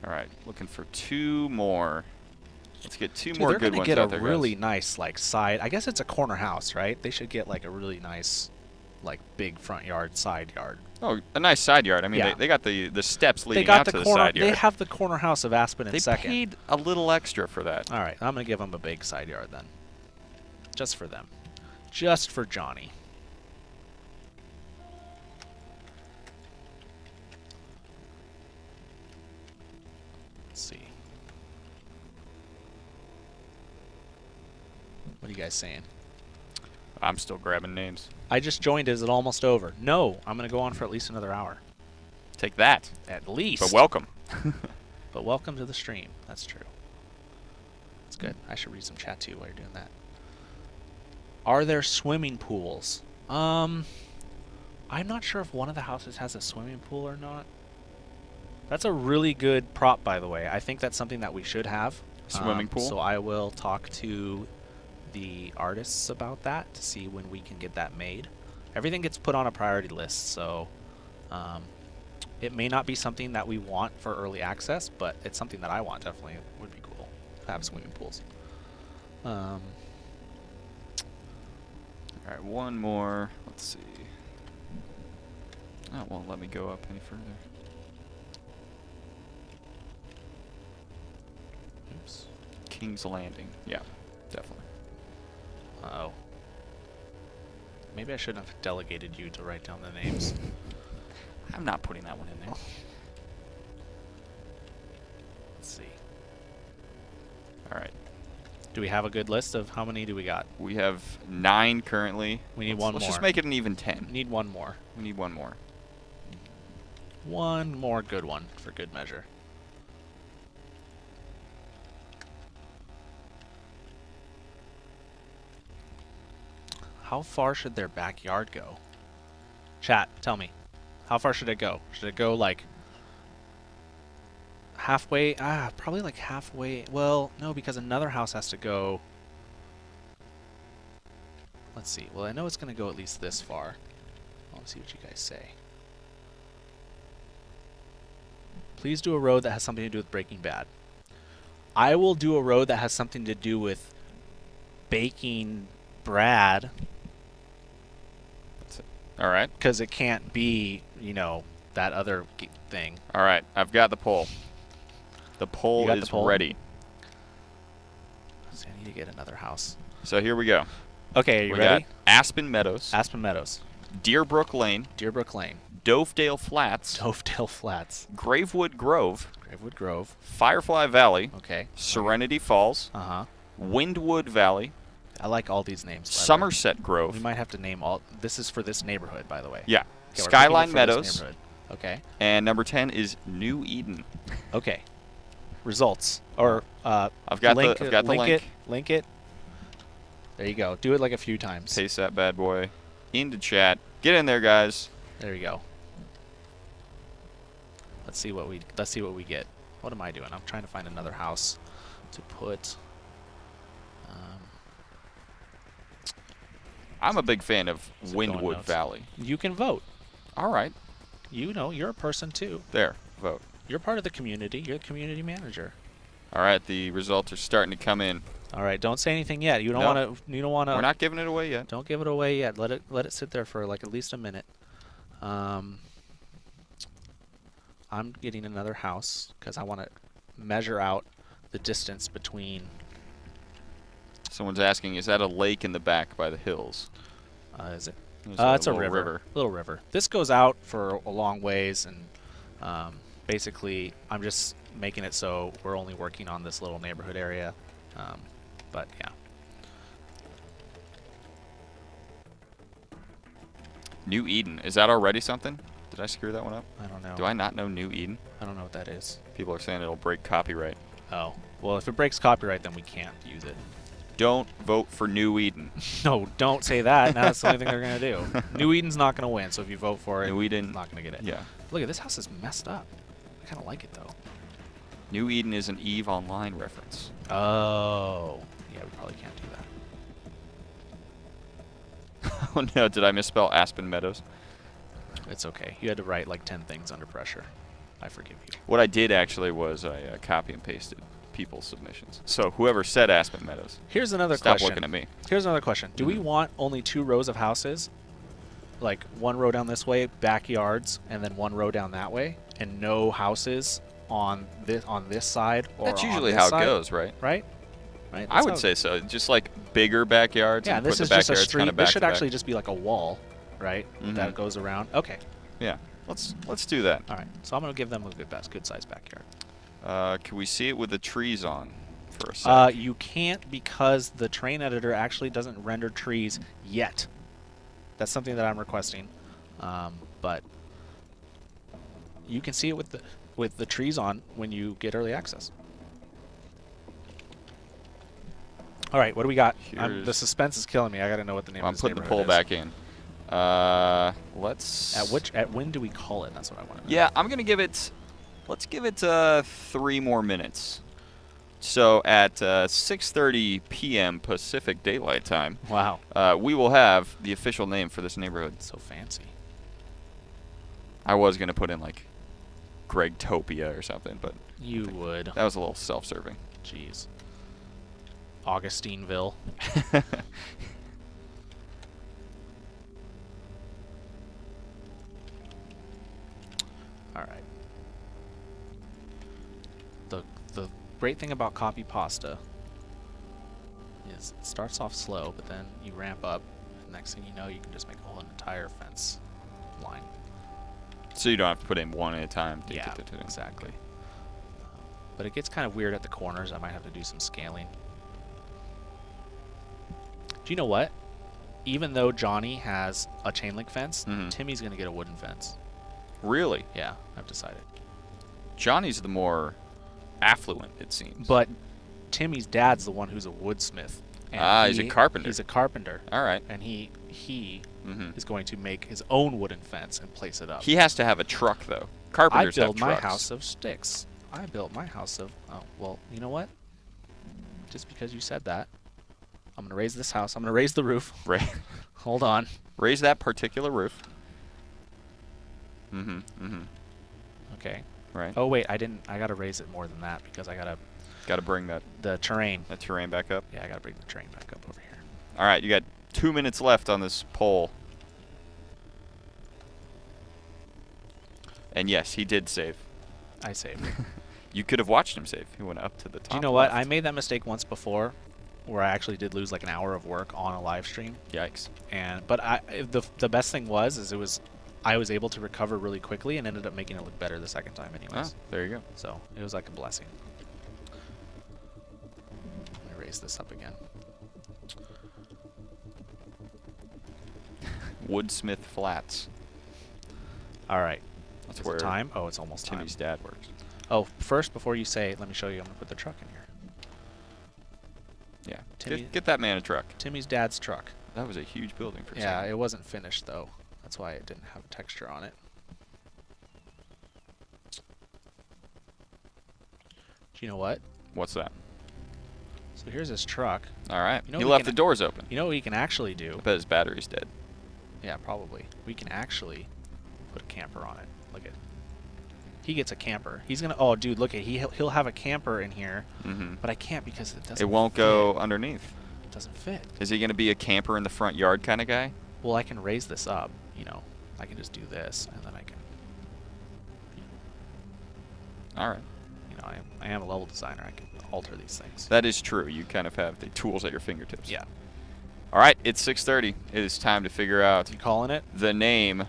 All right, looking for 2 more. Let's get 2 Dude, more they're good gonna ones get out a there, really guys. nice like side. I guess it's a corner house, right? They should get like a really nice, like big front yard, side yard. Oh, a nice side yard. I mean, Yeah. they got the steps They leading got out the to the corner. side They yard. have the corner house of Aspen in They second. paid a little extra for that. All right, I'm gonna give them a big side yard then, just for them, just for Johnny. Let's see. What are you guys saying? I'm still grabbing names. I just joined. Is it almost over? No, I'm gonna go on for at least another hour. Take that. At least. But welcome. But welcome to the stream. That's true. That's good. I should read some chat too while you're doing that. Are there swimming pools? I'm not sure if one of the houses has a swimming pool or not. That's a really good prop, by the way. I think that's something that we should have. Swimming pool? So I will talk to the artists about that to see when we can get that made. Everything gets put on a priority list, so it may not be something that we want for early access, but it's something that I want. Definitely would be cool to have swimming pools. All right, 1 more. Let's see. Oh, it won't let me go up any further. Oops. King's Landing. Yeah, definitely. Uh-oh. Maybe I shouldn't have delegated you to write down the names. I'm not putting that one in there. Let's see. All right. Do we have a good list of how many do we got? We have 9 currently. We need Let's one just more. make it an even 10. Need one more. We need 1 more. One more good one for good measure. How far should their backyard go? Chat, tell me. How far should it go? Should it go like halfway? Probably like halfway. Well, no, because another house has to go. Let's see. Well, I know it's going to go at least this far. I want to see what you guys say. Please do a road that has something to do with Breaking Bad. I will do a road that has something to do with baking Brad. All right. Because it can't be, you know, that other thing. All right. I've got the poll. The poll is ready. So I need to get another house. So here we go. Okay, are you We ready? got Aspen Meadows, Aspen Meadows, Deerbrook Lane, Deerbrook Lane, Dovedale Flats, Dovedale Flats, Gravewood Grove, Gravewood Grove, Firefly Valley, okay, Serenity Falls, Windwood Valley, I like all these names. Somerset We Grove. might have to name all. This is for this neighborhood, by the way. Yeah. Okay, we're picking it Skyline for this Meadows. neighborhood. Okay. And number 10 is New Eden. Okay. Results or I've got link, the link. Link it. There you go. Do it like a few times. Paste that bad boy into chat. Get in there, guys. There you go. Let's see what we get. What am I doing? I'm trying to find another house to put. I'm a big fan of Windwood notes? Valley. You can vote. All right. You know, you're a person too. There. Vote. You're part of the community. You're the community manager. All right. The results are starting to come in. All right. Don't say anything yet. You don't No. want to. You don't want to. We're not giving it away yet. Don't give it away yet. Let it sit there for like at least a minute. I'm getting another house because I want to measure out the distance between. Someone's asking, is that a lake in the back by the hills? Is it? There's It's a little river. Little river. This goes out for a long ways, and basically, I'm just making it so we're only working on this little neighborhood area. But yeah. New Eden. Is that already something? Did I screw that one up? I don't know. Do I not know New Eden? I don't know what that is. People are saying it'll break copyright. Oh. Well, if it breaks copyright, then we can't use it. Don't vote for New Eden. No, don't say that. Now that's the only thing they're going to do. New Eden's not going to win, so if you vote for it, New Eden. you're not going to get it. Yeah. Look at this house is messed up. I kind of like it, though. New Eden is an EVE Online reference. Oh. Yeah, we probably can't do that. Oh no, did I misspell Aspen Meadows? It's okay. You had to write like 10 things under pressure. I forgive you. What I did actually was I copy and pasted people's submissions. So whoever said Aspen Meadows, Here's another stop question. looking at me. Here's another question. Do we want only 2 rows of houses? Like 1 row down this way, backyards, and then 1 row down that way, and no houses on this side or That's on usually this how it side? goes, right? Right? Right? I That's would how- say so. Just like bigger backyards. Yeah, and this put is the just a backyards street. Kind of This back should to back. actually just be like a wall, right? That goes around. Okay. Yeah. Let's do that. All right. So I'm gonna give them a good sized backyard. Can we see it with the trees on for a second? You can't because the terrain editor actually doesn't render trees yet. That's something that I'm requesting, but you can see it with the trees on when you get early access. All right, what do we got? The suspense is killing me. I got to know what the name I'm of this putting the neighborhood poll is. back in. Let's. At when do we call it? That's what I want to know. Yeah, I'm gonna give it. Let's give it 3 more minutes. So at 6:30 p.m. Pacific Daylight Time, Wow. we will have the official name for this neighborhood. So fancy. I was gonna put in like Gregtopia or something, but You would. that was a little self-serving. Jeez. Augustineville. All right. The great thing about copy pasta is it starts off slow, but then you ramp up, and next thing you know, you can just make a whole entire fence line. So you don't have to put in one at a time. Yeah, exactly. But it gets kind of weird at the corners. I might have to do some scaling. Do you know what? Even though Johnny has a chain link fence, Timmy's going to get a wooden fence. Really? Yeah, I've decided. Johnny's the more affluent, it seems. But Timmy's dad's the one who's a woodsmith. And he's a carpenter. He's a carpenter. All right. And he is going to make his own wooden fence and place it up. He has to have a truck, though. I Carpenters built have my trucks. house of sticks. I built my house of... Oh, well, you know what? Just because you said that, I'm going to raise this house. I'm going to raise the roof. Hold on. Raise that particular roof. Okay. Right. Oh, wait, I didn't... I got to raise it more than that because I got to... Got to bring that terrain. terrain back up. Yeah, I got to bring the terrain back up over here. All right, you got 2 minutes left on this poll. And yes, he did save. I saved. You could have watched him save. He went up to the top. Do you know what? left. I made that mistake once before where I actually did lose like an hour of work on a live stream. Yikes. But the best thing was I was able to recover really quickly and ended up making it look better the second time anyways. Oh, there you go. So it was like a blessing. Let me raise this up again. Woodsmith Flats. All right. That's Is where it time? Oh, it's almost Timmy's time. dad works. Oh, first, before you say, let me show you. I'm gonna put the truck in here. Yeah. Timmy- Get that man a truck. Timmy's dad's truck. That was a huge building for a Yeah, second. it wasn't finished though. That's why it didn't have texture on it. Do you know what? What's that? So here's his truck. All right. You know he we left can- the doors open. You know what we can actually do? I bet his battery's dead. Yeah, probably. We can actually put a camper on it. Look at. He gets a camper. He's gonna. Oh, dude, look at. He'll have a camper in here, but I can't because it doesn't. It won't fit. go underneath. It doesn't fit. Is he going to be a camper in the front yard kind of guy? Well, I can raise this up. You know, I can just do this, and then I can. All right. You know, I am a level designer. I can alter these things. That is true. You kind of have the tools at your fingertips. Yeah. All right. It's 6:30. It is time to figure out You calling it? the name.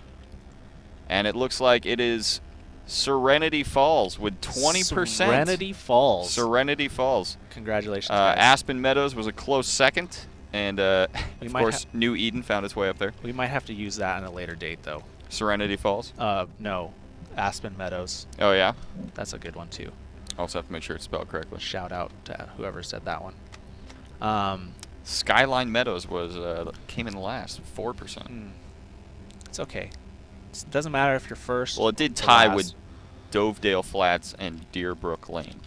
And it looks like it is Serenity Falls with 20%. Serenity Falls. Serenity Falls. Congratulations, guys. Aspen Meadows was a close second. And, of might course, New Eden found its way up there. We might have to use that on a later date, though. Serenity Falls. No. Aspen Meadows. Oh, yeah? That's a good one, too. Also have to make sure it's spelled correctly. Shout out to whoever said that one. Skyline Meadows was came in last, 4%. It's okay. It doesn't matter if you're first. Well, it did or tie last. with Dovedale Flats and Deerbrook Lane.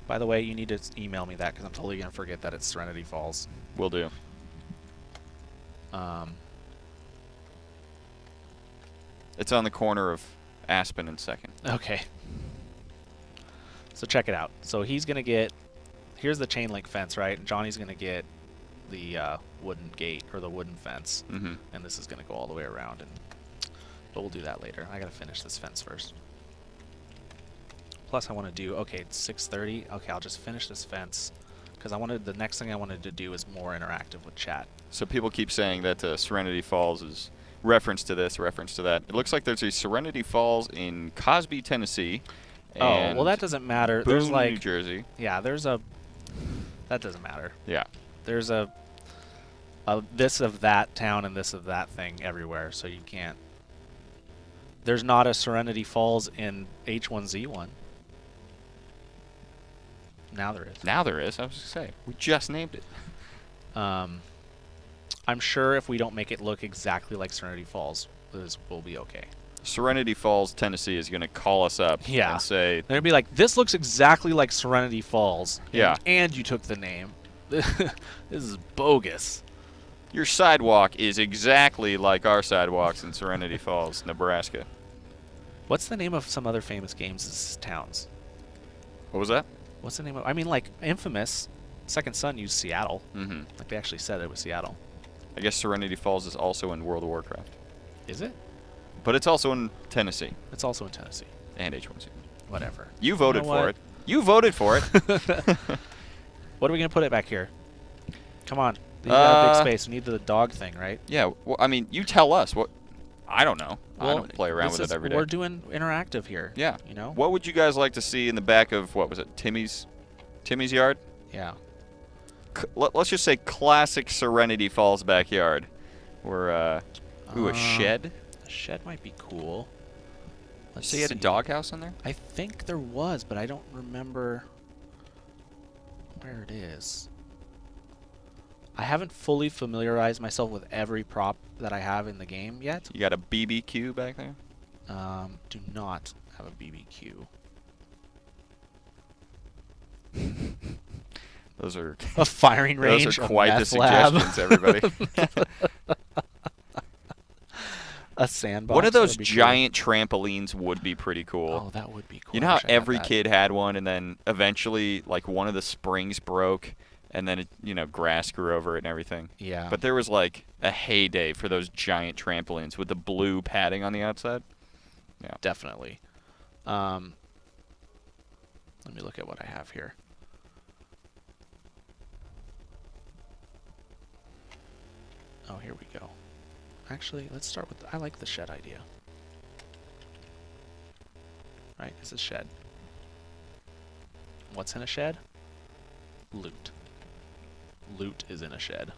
By the way, you need to email me that because I'm totally going to forget that it's Serenity Falls. Will do. Um, It's on the corner of Aspen and 2nd. okay. So check it out. So he's going to get, here's the chain link fence, right? And Johnny's going to get the wooden gate or the wooden fence. Mm-hmm. And this is going to go all the way around. But we'll do that later. I got to finish this fence first. Plus I want to do, okay, it's 6:30. Okay, I'll just finish this fence. Because the next thing I wanted to do is more interactive with chat. So people keep saying that Serenity Falls is reference to this, reference to that. It looks like there's a Serenity Falls in Cosby, Tennessee. Oh, And well that doesn't matter. Boone, There's like, New Jersey. Yeah, that doesn't matter. Yeah. There's a this of that town and this of that thing everywhere, so you can't. There's not a Serenity Falls in H1Z1. Now there is. Now there is. I was going to say. We just named it. I'm sure if we don't make it look exactly like Serenity Falls, we'll be okay. Serenity Falls, Tennessee is going to call us up and say... They're going to be like, this looks exactly like Serenity Falls. Yeah. And you took the name. This is bogus. Your sidewalk is exactly like our sidewalks in Serenity Falls, Nebraska. What's the name of some other famous games' towns? What was that? What's the name of... I mean, like, Infamous, Second Son used Seattle. Mm-hmm. Like, they actually said it was Seattle. I guess Serenity Falls is also in World of Warcraft. Is it? But it's also in Tennessee. It's also in Tennessee. And H1Z. Whatever. You voted for it. You voted for it. What are we going to put it back here? Come on. You got a big space. We need the dog thing, right? Yeah. Well, I mean, you tell us. What? I don't know. Well, I don't play around with it every day. We're doing interactive here. Yeah. You know? What would you guys like to see in the back of, what was it, Timmy's yard? Yeah. Let's just say classic Serenity Falls backyard. Or, a shed? A shed might be cool. Let's see. You had a doghouse in there? I think there was, but I don't remember where it is. I haven't fully familiarized myself with every prop that I have in the game yet. You got a BBQ back there? Do not have a BBQ. Those are a firing range. Those are quite the lab. suggestions, everybody. A sandbox. One of those giant trampolines would be pretty cool. Oh, that would be cool. You know how every kid had one, and then eventually, like, one of the springs broke, and then grass grew over it and everything. Yeah. But there was like a heyday for those giant trampolines with the blue padding on the outside. Yeah. Definitely. Let me look at what I have here. Oh, here we go. Actually, let's start with... I like the shed idea. Right, it's a shed. What's in a shed? Loot. Loot is in a shed.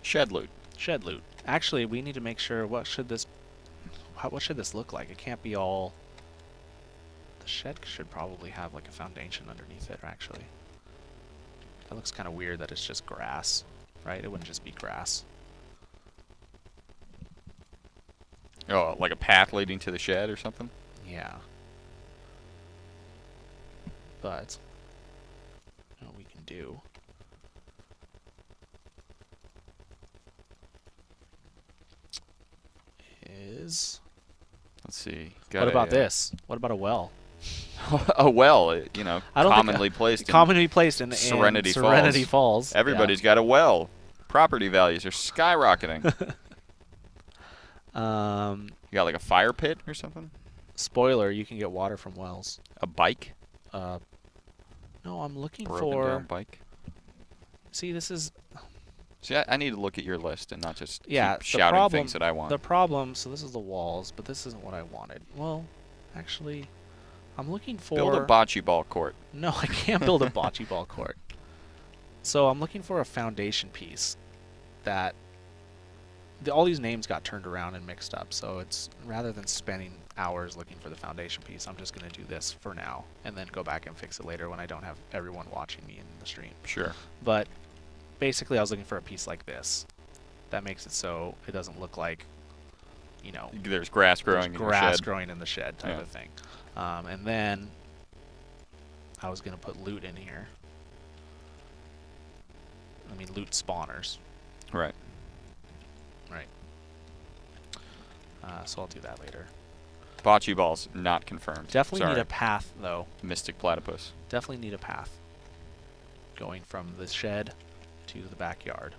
Shed loot. Shed loot. Actually, we need to make sure what should this look like? It can't be all... The shed should probably have like a foundation underneath it, actually. That looks kind of weird that it's just grass, right? It wouldn't just be grass. Oh, like a path leading to the shed or something? Yeah. But what we can do is... Let's see. What about this? What about a well? A well, commonly placed in Serenity Falls. Everybody's got a well. Property values are skyrocketing. You got like a fire pit or something? Spoiler, you can get water from wells. A bike? No, I'm looking Broken down bike. See, this is... See, I need to look at your list and not just keep the shouting problem, things that I want. The problem, so this is the walls, but this isn't what I wanted. Well, actually, I'm looking for... Build a bocce ball court. No, I can't build a bocce ball court. So I'm looking for a foundation piece that... all these names got turned around and mixed up, so it's rather than spending hours looking for the foundation piece, I'm just going to do this for now and then go back and fix it later when I don't have everyone watching me in the stream. Sure. But basically I was looking for a piece like this that makes it so it doesn't look like, there's grass growing growing in the shed type of thing. And then I was going to put loot in here. I mean, loot spawners. Right. Right. So I'll do that later. Bocce balls not confirmed. Definitely Sorry. need a path, though. Mystic platypus. Definitely need a path. Going from the shed to the backyard.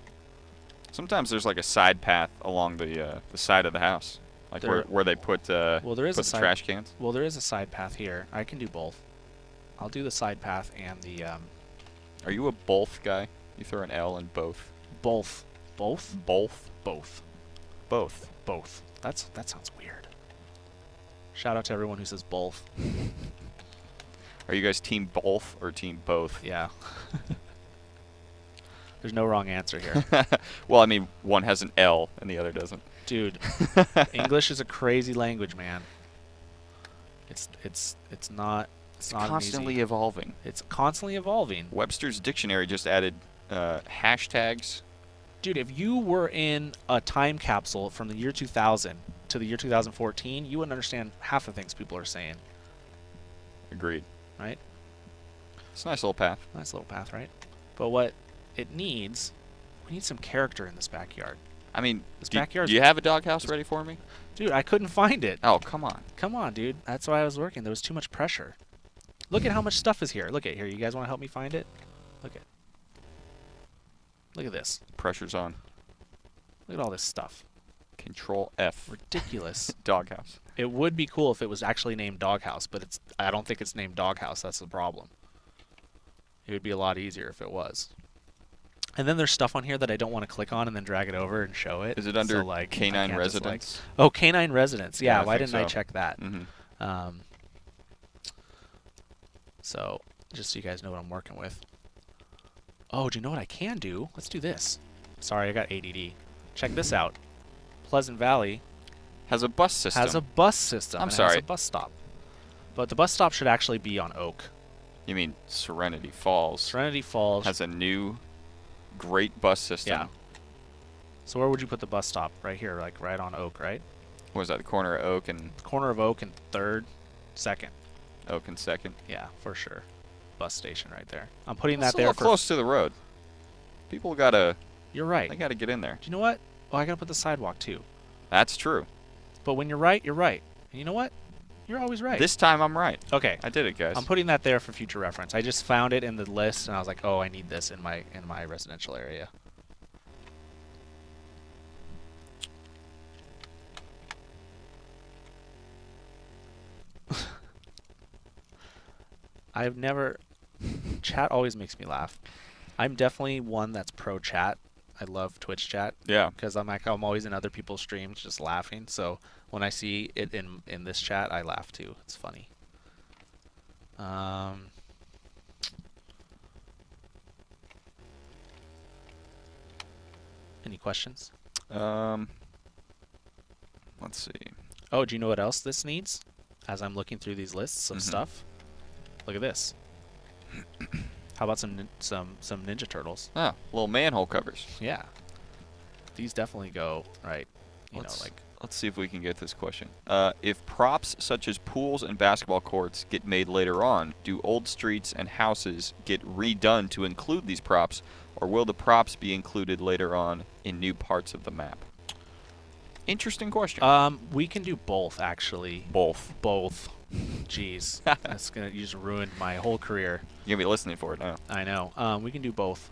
Sometimes there's like a side path along the side of the house, like where they put well, there is put a the trash cans. Well, there is a side path here. I can do both. I'll do the side path and the Are you a both guy? You throw an L in both. both. Both? Both. Both. Both. Both. That sounds weird. Shout out to everyone who says both. Are you guys team both or team both? Yeah. There's no wrong answer here. Well, I mean, one has an L and the other doesn't. Dude, English is a crazy language, man. It's not Constantly evolving. It's constantly evolving. Webster's dictionary just added hashtags. Dude, if you were in a time capsule from the year 2000 to the year 2014, you wouldn't understand half the things people are saying. Agreed. Right? It's a nice little path. Nice little path, right? But what it needs, we need some character in this backyard. I mean, do backyard's you have a doghouse ready for me? Dude, I couldn't find it. Oh, come on. Come on, dude. That's why I was working. There was too much pressure. Look at how much stuff is here. Look at here. You guys want to help me find it? Look at this. Pressure's on. Look at all this stuff. Control F. Ridiculous. Doghouse. It would be cool if it was actually named Doghouse, but I don't think it's named Doghouse. That's the problem. It would be a lot easier if it was. And then there's stuff on here that I don't want to click on and then drag it over and show it. Is it under so, like, canine residence? Oh, canine residence. Yeah, why didn't I so. check that? Mm-hmm. So, just so you guys know what I'm working with. Oh, do you know what I can do? Let's do this. Sorry, I got ADD. Check this out. Pleasant Valley Has a bus system. has a bus system. I'm and sorry. Has a bus stop. But the bus stop should actually be on Oak. You mean Serenity Falls? Serenity Falls has a new great bus system. Yeah. So where would you put the bus stop? Right here, like right on Oak, right? What was that, the corner of Oak and... The corner of Oak and 3rd, 2nd. Oak and 2nd? Yeah, for sure. Bus station right there. I'm putting That's that there a little close to the road. People gotta... You're right. They gotta get in there. Do you know what? Oh, I gotta put the sidewalk too. That's true. But when you're right, you're right. And you know what? You're always right. This time I'm right. Okay. I did it, guys. I'm putting that there for future reference. I just found it in the list and I was like, oh, I need this in my residential area. I've never... Chat always makes me laugh. I'm definitely one that's pro chat. I love Twitch chat. Yeah. Because I'm always in other people's streams just laughing. So when I see it in this chat, I laugh too. It's funny. Any questions? Let's see. Oh, do you know what else this needs? As I'm looking through these lists of stuff, look at this. How about some Ninja Turtles? Ah, little manhole covers. Yeah. These definitely go right. Let's see if we can get this question. If props such as pools and basketball courts get made later on, do old streets and houses get redone to include these props, or will the props be included later on in new parts of the map? Interesting question. We can do both, actually. Both. Jeez. You just ruined my whole career. You're going to be listening for it now. I know. We can do both.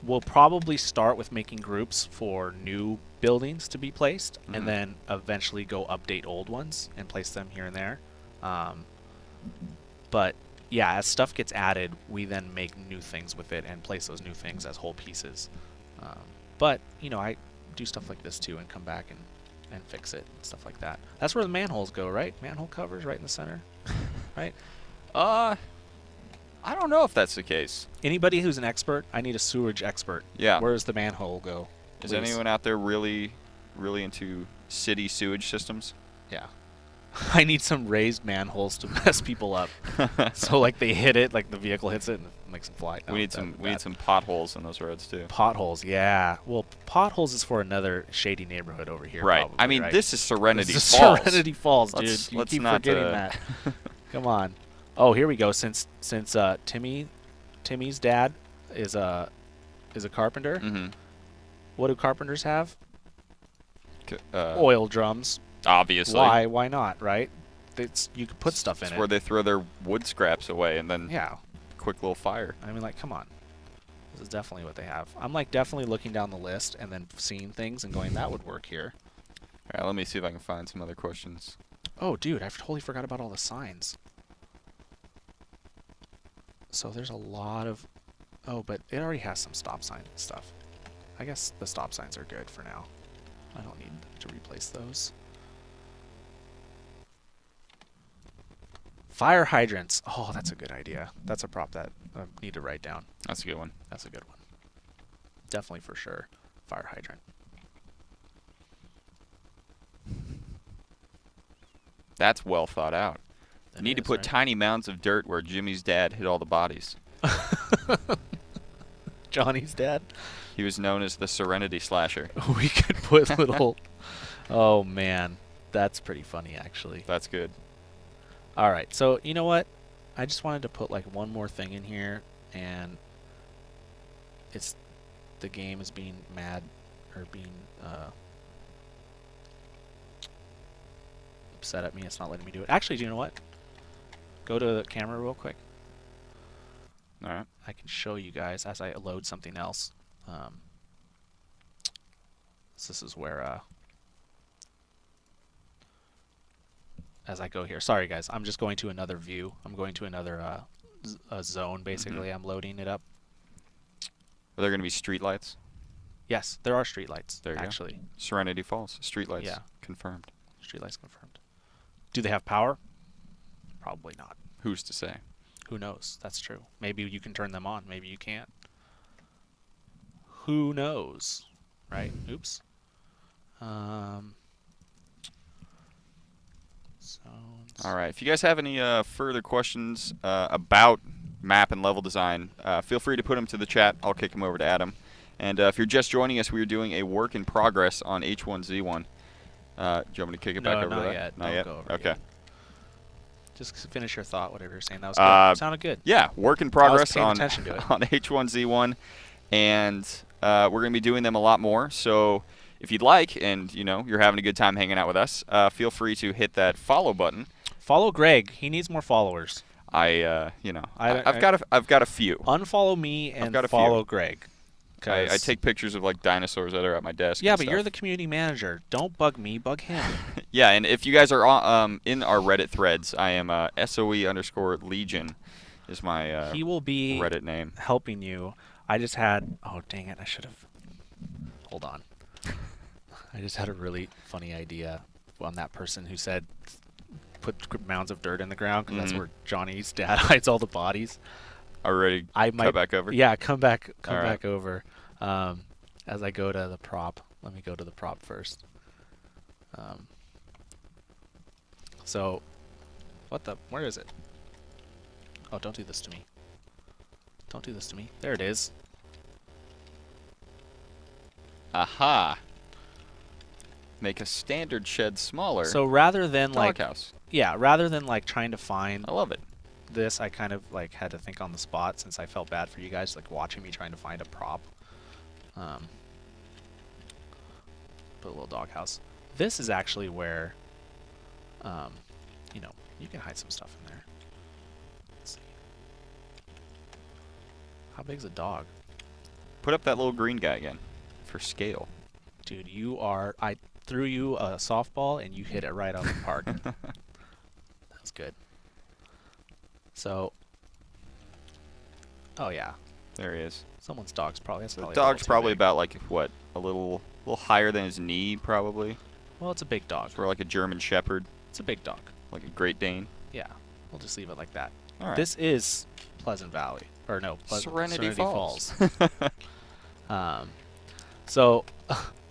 We'll probably start with making groups for new buildings to be placed, and then eventually go update old ones and place them here and there. But yeah, as stuff gets added, we then make new things with it and place those new things as whole pieces. But I do stuff like this too and come back and fix it and stuff like that. That's where the manholes go, right? Manhole covers right in the center, right? I don't know if that's the case. Anybody who's an expert, I need a sewage expert. Yeah. Where does the manhole go? Is anyone out there really into city sewage systems? Yeah. I need some raised manholes to mess people up. So like they hit it, like the vehicle hits it and it makes them fly. No, we need some potholes in those roads too. Potholes, yeah. Well, potholes is for another shady neighborhood over here. Right. Probably, I mean, right? this is Serenity This is Falls. Serenity Falls, dude. You let's keep not forgetting that. Come on. Oh, here we go. Since Timmy's dad is a carpenter. Mm-hmm. What do carpenters have? Uh, Oil drums. Obviously. Why? Why not? Right? You could put stuff in It's it. where they throw their wood scraps away and then Yeah. quick little fire. I mean, like, come on. This is definitely what they have. I'm like definitely looking down the list and then seeing things and going, that would work here. All right, let me see if I can find some other questions. Oh, dude, I totally forgot about all the signs. So there's a lot of... Oh, but it already has some stop sign stuff. I guess the stop signs are good for now. I don't need to replace those. Fire hydrants. Oh, that's a good idea. That's a prop that I need to write down. That's a good one. That's a good one. Definitely for sure. Fire hydrant. That's well thought out. That Need to is, put right? tiny mounds of dirt where Jimmy's dad hid all the bodies. Johnny's dad. He was known as the Serenity Slasher. We could put little... Oh, man. That's pretty funny, actually. That's good. All right. So, you know what? I just wanted to put, like, one more thing in here, and it's... The game is being mad, or being, upset at me. It's not letting me do it. Actually, do you know what? Go to the camera real quick. All right. I can show you guys as I load something else. This is where, as I go here. Sorry, guys. I'm just going to another view. I'm going to another zone, basically. I'm loading it up. Are there going to be streetlights? Yes, there are streetlights, There you actually. go. Serenity Falls. Streetlights. Yeah. Confirmed. Streetlights confirmed. Do they have power? Probably not. Who's to say? Who knows? That's true. Maybe you can turn them on. Maybe you can't. Who knows? Right? Oops. Zones. All right. If you guys have any further questions about map and level design, feel free to put them to the chat. I'll kick them over to Adam. And if you're just joining us, we are doing a work in progress on H1Z1. Do you want me to kick it back over to that? Yet. Not Don't yet? go over Okay. yet. Just finish your thought, whatever you're saying. That was good. Sounded good. Yeah, work in progress paying on attention to it. on H1Z1, and we're going to be doing them a lot more. So if you'd like, and you're having a good time hanging out with us, feel free to hit that follow button. Follow Greg. He needs more followers. I've got a few. Unfollow me and got a follow few. Greg. I take pictures of like dinosaurs that are at my desk. Yeah, and but stuff. you're the community manager. Don't bug me. Bug him. Yeah, and if you guys are in our Reddit threads, I am SOE_Legion is my he will be Reddit name. helping you. I just had... Oh, dang it. I should have... Hold on. I just had a really funny idea on that person who said put mounds of dirt in the ground because that's where Johnny's dad hides all the bodies. Already I might cut back over? Yeah, come back right. over. As I go to the prop. Let me go to the prop first. So, where is it? Oh, don't do this to me. Don't do this to me. There it is. Aha. Make a standard shed smaller. So rather than Doghouse. rather than like trying to find I love it. this, I kind of like had to think on the spot since I felt bad for you guys like watching me trying to find a prop. Put a little doghouse. This is actually where, you can hide some stuff in there. Let's see. How big's a dog? Put up that little green guy again for scale. Dude, I threw you a softball and you hit it right out of the park. That was good. So, oh yeah. There he is. Someone's dog's probably. That's The probably dog's probably big. about like what, a little higher than his knee, probably. Well, it's a big dog. For like a German Shepherd, It's a big dog. like a Great Dane. Yeah, we'll just leave it like that. All right. This is Pleasant Valley, or no, Serenity Falls. So,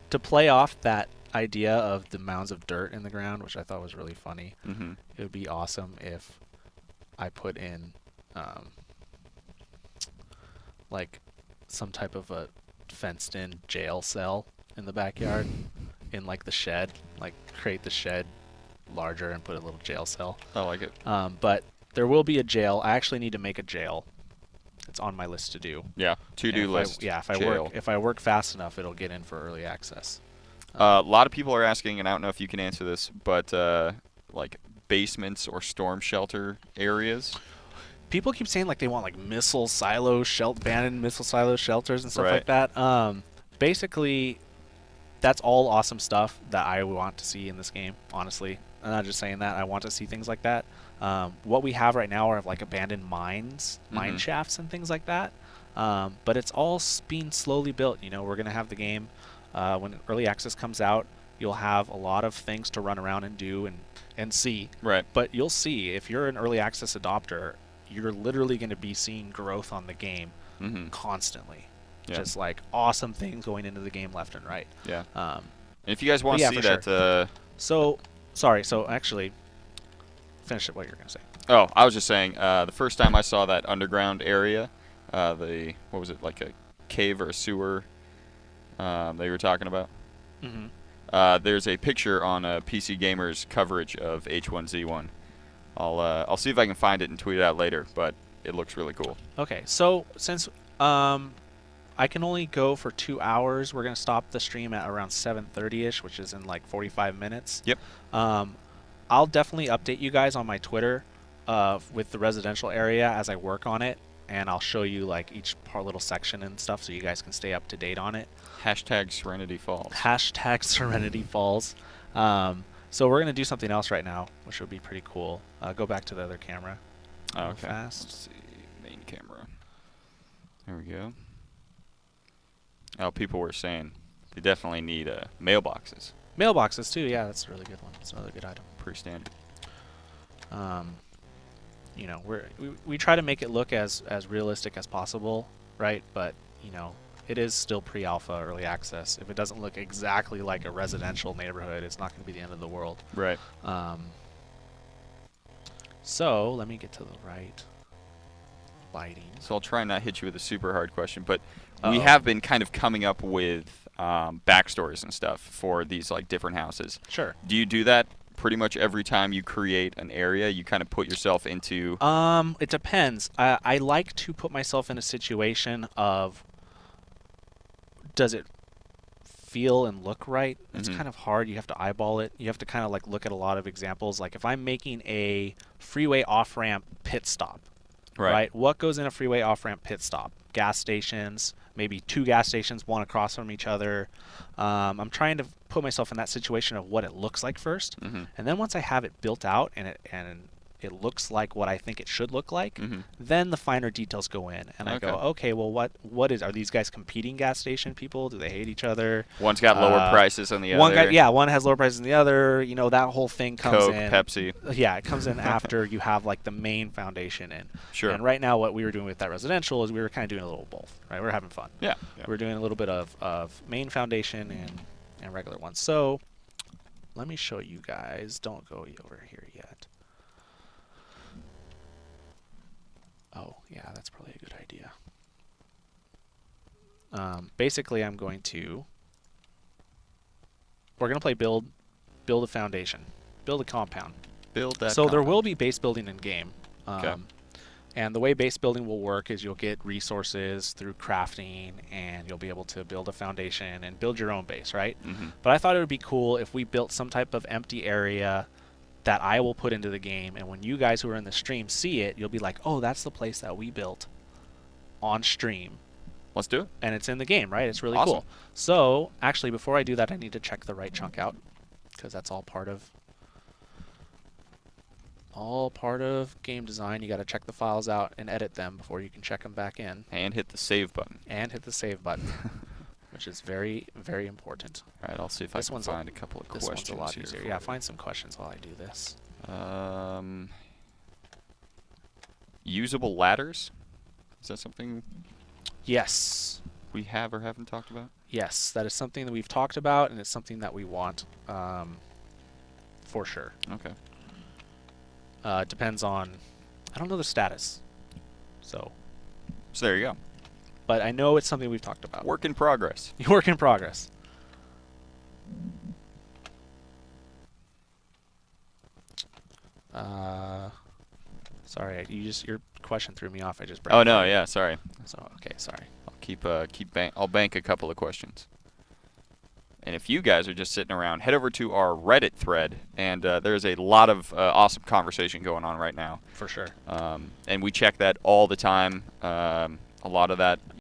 to play off that idea of the mounds of dirt in the ground, which I thought was really funny, it would be awesome if I put in like some type of a fenced-in jail cell in the backyard, in like the shed, like create the shed larger and put a little jail cell. I like it. But there will be a jail. I actually need to make a jail. It's on my list to do. Yeah, to-do list. If jail. I work fast enough, it'll get in for early access. A lot of people are asking, and I don't know if you can answer this, but like basements or storm shelter areas. People keep saying like they want like missile silo abandoned missile silo shelters and stuff Right. like that. Basically, that's all awesome stuff that I want to see in this game. Honestly, I'm not just saying that. I want to see things like that. What we have right now are like abandoned mines, mine shafts, and things like that. But it's all being slowly built. You know, we're gonna have the game when early access comes out. You'll have a lot of things to run around and do and see. Right. But you'll see if you're an early access adopter, you're literally going to be seeing growth on the game constantly. Yeah. Just like awesome things going into the game left and right. Yeah. And if you guys want to see that, so sorry. So actually, finish it. What you're going to say? Oh, I was just saying. The first time I saw that underground area, what was it, like a cave or a sewer that you were talking about? There's a picture on PC Gamer's coverage of H1Z1. I'll see if I can find it and tweet it out later, but it looks really cool. Okay, so since I can only go for 2 hours, we're gonna stop the stream at around 7:30ish, which is in like 45 minutes. Yep. I'll definitely update you guys on my Twitter with the residential area as I work on it, and I'll show you like each little section and stuff, so you guys can stay up to date on it. Hashtag Serenity Falls. Hashtag Serenity Falls. So we're going to do something else right now, which would be pretty cool. Go back to the other camera. Okay. Fast. Let's see. Main camera. There we go. Oh, people were saying they definitely need mailboxes. Mailboxes, too. Yeah, that's a really good one. That's another good item. Pretty standard. You know, we try to make it look as realistic as possible, right? But, you know, it is still pre-alpha, early access. If it doesn't look exactly like a residential neighborhood, it's not going to be the end of the world. Right. So let me get to the right lighting. So I'll try and not hit you with a super hard question, but we have been kind of coming up with backstories and stuff for these like different houses. Sure. Do you do that pretty much every time you create an area? You kind of put yourself into... It depends. I like to put myself in a situation of, does it feel and look right? It's kind of hard. You have to eyeball it. You have to kind of like look at a lot of examples. Like if I'm making a freeway off-ramp pit stop, right? What goes in a freeway off-ramp pit stop? Gas stations, maybe 2 gas stations, one across from each other. I'm trying to put myself in that situation of what it looks like first. And then once I have it built out and it looks like what I think it should look like, then the finer details go in. And I go, okay, well, are these guys competing gas station people? Do they hate each other? One's got lower prices than the other. One has lower prices than the other. You know, that whole thing comes Coke, in. Pepsi. Yeah, it comes in after you have like the main foundation in. Sure. And right now what we were doing with that residential is we were kind of doing a little of both, right? We're having fun. Yeah. We're doing a little bit of main foundation and regular ones. So let me show you guys. Don't go over here yet. Oh, yeah, that's probably a good idea. Basically, we're going to play build a foundation, build a compound. Build that So compound. there will be base building in game. Okay. And the way base building will work is you'll get resources through crafting, and you'll be able to build a foundation and build your own base, right? But I thought it would be cool if we built some type of empty area that I will put into the game, and when you guys who are in the stream see it, you'll be like, oh, that's the place that we built on stream. Let's do it. And it's in the game, right? It's really Awesome. cool. So actually, before I do that, I need to check the right chunk out, because that's all part of game design. You got to check the files out and edit them before you can check them back in. And hit the save button. Which is very, very important. All right, I'll see if I can find a couple of questions. This one's a lot easier. here. Yeah, find some questions while I do this. Usable ladders? Is that something Yes. we have or haven't talked about? Yes, that is something that we've talked about, and it's something that we want for sure. Okay. Depends on, I don't know the status. So there you go. But I know it's something we've talked about. Work in progress. Work in progress. Sorry, your question threw me off. I just. Oh no, yeah, sorry. So okay, sorry. I'll I'll bank a couple of questions. And if you guys are just sitting around, head over to our Reddit thread, and there's a lot of awesome conversation going on right now. For sure. And we check that all the time. A lot of that